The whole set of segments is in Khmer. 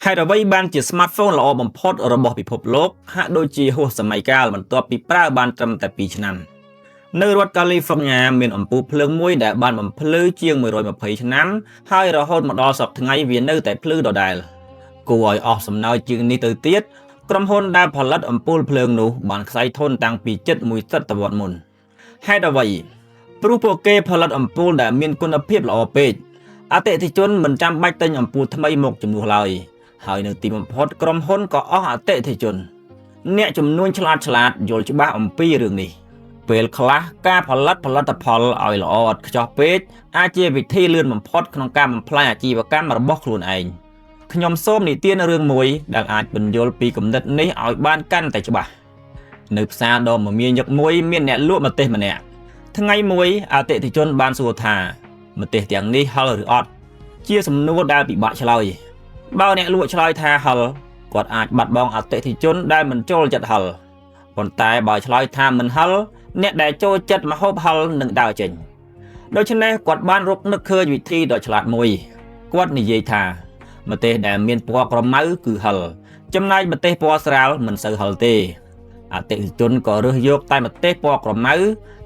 ហេតុអ្វីបានជា smartphone ល្អបំផុតរបស់ពិភពលោកហាក់ដូចជាហួសសម័យកាលបន្ទាប់ពីប្រើបានត្រឹមតែ2ឆ្នាំនៅរដ្ឋ California មានអំពូលភ្លើងមួយដែលបានបំភ្លឺជាង120ឆ្នាំហើយរហូតមកដល់សប្តាហ៍ថ្ងៃវានៅតែភ្លឺដដែលគួរឲ្យអស់សំណើចជាងនេះទៅទៀតក្រុមហ៊ុនដែលផលិតអំពូលភ្លើងនោះបានខ្សែធនតាំងពីជិតមួយសតវត្សមុនហេតុអ្វីព្រោះពួកគេផលិតអំពូលដែលមានគុណភាពល្អពេកអតិថិជនមិនចាំបាច់ទិញអំពូលថ្មីមកជំនួសឡើយហើយនៅទីបំផុតក្រុមហ៊ុនក៏អស់អតិថិជនអ្នកជំនួញឆ្លាតយល់ច្បាស់អំពីរឿងនេះពេលខ្លះការផលិតផលិតផលឲ្យល្អឥតខ្ចោះពេកអាចជាវិធីលឿនបំផុតក្នុងការបំផ្លាញអាជីវកម្មរបស់ខ្លួនឯងខ្ញុំសូមនិទានរឿងមួយដែលអាចពន្យល់ពីគំនិតនេះឲ្យបានកាន់តែច្បាស់នៅផ្សារដ៏មមាញឹកមួយមានអ្នកលក់ម្ទេសម្នាក់ថ្ងៃមួយអតិថិជនបានសួរថាម្ទេសទាំងនេះហឹរឬអត់ជាសំណួរដែលពិបាកឆ្លើយបើអ្នកលក់ឆ្លើយថាហឹរគាត់អាចបាត់បង់អតិថិជនដែលមិនចូលចិត្តហឹរប៉ុន្តែបើឆ្លើយថាមិនហឹរអ្នកដែលចូលចិត្តម្ហូបហឹរនឹងដើរចេញដូច្នេះគាត់បានរកនឹកឃើញវិធីដ៏ឆ្លាតមួយគាត់និយាយថាម្ទេសដែលមានពណ៌ក្រមៅគឺហឹរចំណែកម្ទេសពណ៌ស្រាលមិនសូវហឹរទេអតិថិជនក៏រើសយកតែម្ទេសពណ៌ក្រមៅ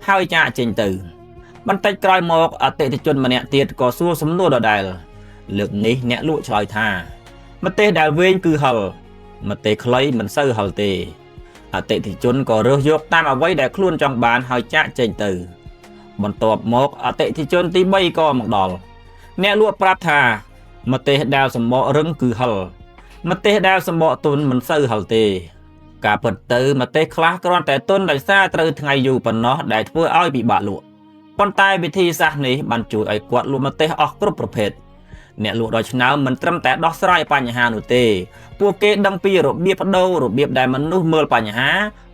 ហើយចាកចេញទៅបន្តិចក្រោយមកអតិថិជនម្នាក់ទៀតក៏សួរសំណួរដដែលលើកនេះអ្នកលក់ឆ្លើយថាម្ទេសដែលវែងគឺហឹរម្ទេសខ្លីមិនសូវហឹរទេអតិថិជនក៏រើសយកតាមអ្វីដែលខ្លួនចង់បានហើយចាកចេញទៅបន្ទាប់មកអតិថិជនទី3ក៏មកដល់អ្នកលក់ប្រាប់ថាម្ទេសដែលសម្បករឹងគឺហឹរម្ទេសដែលសម្បកទន់មិនសូវហឹរទេការពិតទៅម្ទេសខ្លះគ្រាន់តែទន់ដោយសារត្រូវថ្ងៃយូរប៉ុណ្ណោះដែលធ្វើឲ្យពិបាកលក់ប៉ុន្តែវិធីសាស្ត្រនេះបានជួយឲ្យគាត់លក់ម្ទេសអស់គ្រប់ប្រភេទអ្នកលក់ដ៏ឆ្នើមមិនត្រឹមតែដោះស្រាយបញ្ហានោះទេពួកគេដឹងពីរបៀបបដូររបៀបដែលមនុស្សមើលបញ្ហា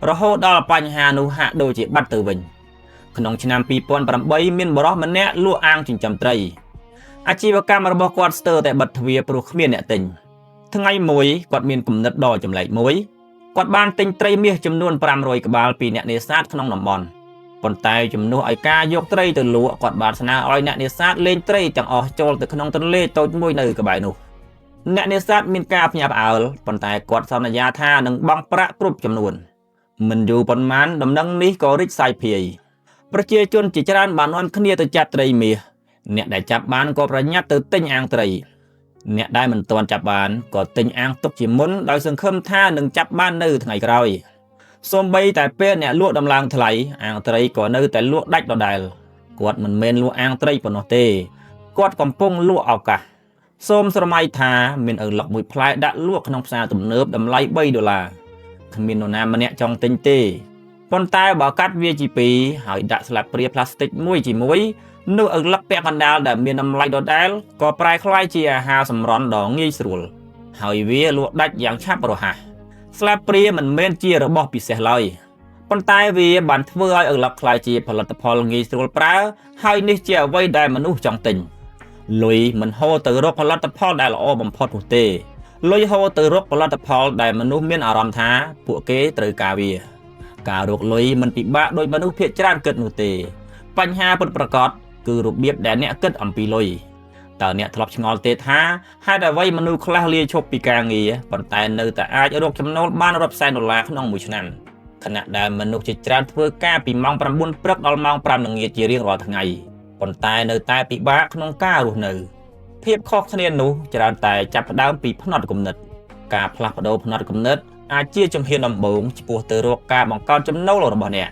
រហូតដល់បញ្ហានោះហាក់ដូចជាបាត់ទៅវិញក្នុងឆ្នាំ2008មានបុរសម្នាក់លក់អាងចិញ្ចឹមត្រីអាជីវកម្មរបស់គាត់ស្ទើរតែបិទទ្វារព្រោះគ្មានអ្នកទិញថ្ងៃមួយគាត់មានគំនិតដ៏ចម្លែកមួយគាត់បានទិញត្រីមាសចំនួន500ក្បាលពីអ្នកនេសាទក្នុងតំបន់ប៉ុន្តែជំនួសឲ្យការយកត្រីទៅលក់គាត់បានស្នើឲ្យអ្នកនេសាទលេងត្រីទាំងអស់ចូលទៅក្នុងទន្លេតូចមួយនៅក្បែរនោះអ្នកនេសាទមានការភ្ញាក់ផ្អើលប៉ុន្តែគាត់សន្យាថានឹងបង់ប្រាក់គ្រប់ចំនួនមិនយូរប៉ុន្មានដំណឹងនេះក៏រីកសាយភាយប្រជាជនជាច្រើនបាននាំគ្នាទៅចាប់ត្រីមាសអ្នកដែលចាប់បានក៏ប្រញាប់ទៅទិញអាងត្រីអ្នកដែលមិនទាន់ចាប់បានក៏ទិញអាងទុកជាមុនដោយសង្ឃឹមថានឹងចាប់បាននៅថ្ងៃក្រោយសូម្បីតែពេលអ្នកលក់ដំឡើងថ្លៃអាងត្រីក៏នៅតែលក់ដាច់ដដែលគាត់មិនមែនលក់អាងត្រីប៉ុណ្ណោះទេគាត់កំពុងលក់ឱកាសសូមស្រមៃថាមានឪឡឹកមួយផ្លែដាក់លក់ក្នុងផ្សារទំនើបតម្លៃ$3គ្មាននរណាម្នាក់ចង់ទិញទេប៉ុន្តែបើកាត់វាជាពីរហើយដាក់ស្លាបព្រាផ្លាស្ទិកមួយជាមួយនោះឪឡឹកពាក់កណ្ដាលដែលមានតម្លៃដដែលក៏ប្រែក្លាយជាអាហារសម្រន់ដ៏ងាយស្រួលហើយវាលក់ដាច់យ៉ាងឆាប់រហ័សស្លាបព្រាមិនមែនជារបស់ពិសេសឡើយប៉ុន្តែវាបានធ្វើឲ្យឪឡឹកក្លាយជាផលិតផលងាយស្រួលប្រើហើយនេះជាអ្វីដែលមនុស្សចង់ទិញលុយមិនហូរទៅរកផលិតផលដែលល្អបំផុតនោះទេលុយហូរទៅរកផលិតផលដែលមនុស្សមានអារម្មណ៍ថាពួកគេត្រូវការវាការរកលុយមិនពិបាកដោយមនុស្សភាគច្រើនគិតនោះទេបញ្ហាពិតប្រាកដគឺរបៀបដែលអ្នកគិតអំពីលុយតើអ្នកធ្លាប់ឆ្ងល់ទេថាហេតុអ្វីមនុស្សខ្លះលាឈប់ពីការងារប៉ុន្តែនៅតែអាចរកចំណូលបានរាប់សែន$ក្នុងមួយឆ្នាំខណៈដែលមនុស្សជាច្រើនធ្វើការពីម៉ោង9ព្រឹកដល់ម៉ោង5ល្ងាចជារៀងរាល់ថ្ងៃប៉ុន្តែនៅតែពិបាកក្នុងការរស់នៅភាពខុសគ្នានោះច្រើនតែចាប់ផ្ដើមពីផ្នត់គំនិតការផ្លាស់ប្ដូរផ្នត់គំនិតអាចជាជំហានដំបូងឆ្ពោះទៅរកការបង្កើនចំណូលរបស់អ្នក